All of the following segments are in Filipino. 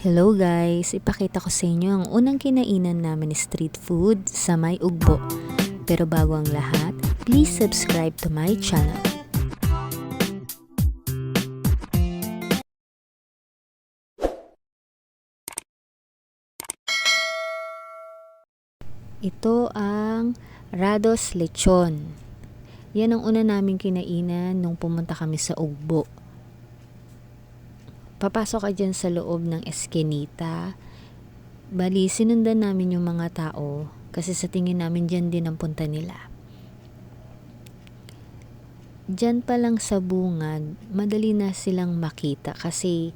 Hello guys! Ipakita ko sa inyo ang unang kinainan namin street food sa may ugbo. Pero bago ang lahat, please subscribe to my channel. Ito ang Rados Lechon. Yan ang una naming kinainan nung pumunta kami sa ugbo. Papasok ka dyan sa loob ng Eskinita. Bali, sinundan namin yung mga tao kasi sa tingin namin dyan din ang punta nila. Dyan pa lang sa bungad, madali na silang makita kasi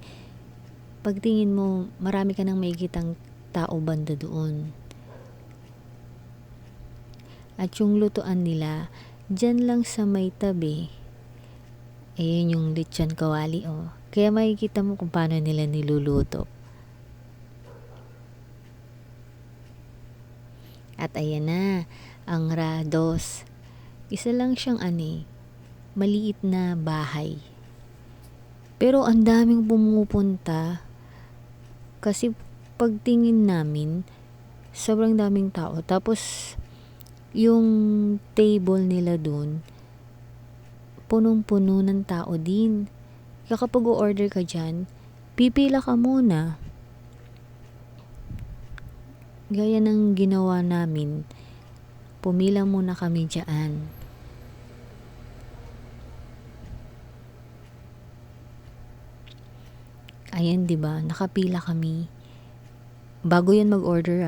pagtingin mo, marami ka nang makikitang tao banda doon. At yung lutuan nila, dyan lang sa may tabi. Ayan yung lechon kawali oh. Kaya makikita mo kung paano nila niluluto. At ayan na, ang Rados. Isa lang siyang maliit na bahay. Pero ang daming pumupunta kasi pagtingin namin, sobrang daming tao. Tapos, yung table nila dun, punong-puno ng tao din. Kaya kapag o-order ka dyan, pipila ka muna. Gaya ng ginawa namin, pumila muna kami dyan. Ayan, 'di ba? Nakapila kami. Bago 'yan mag-order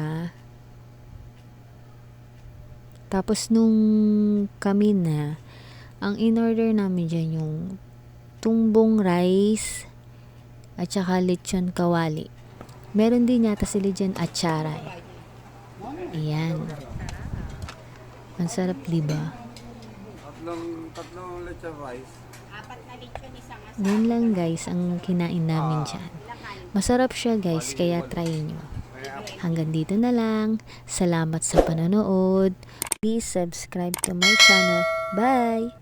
Tapos nung kami na, ang in-order namin dyan yung tumbong rice at saka lechon kawali. Meron din yata sila dyan atcharay. Ayan. Ang sarap, diba? Tatlong lechon rice. Yan lang guys ang kinain namin dyan. Masarap siya guys, kaya try nyo. Hanggang dito na lang. Salamat sa panonood. Please subscribe to my channel. Bye!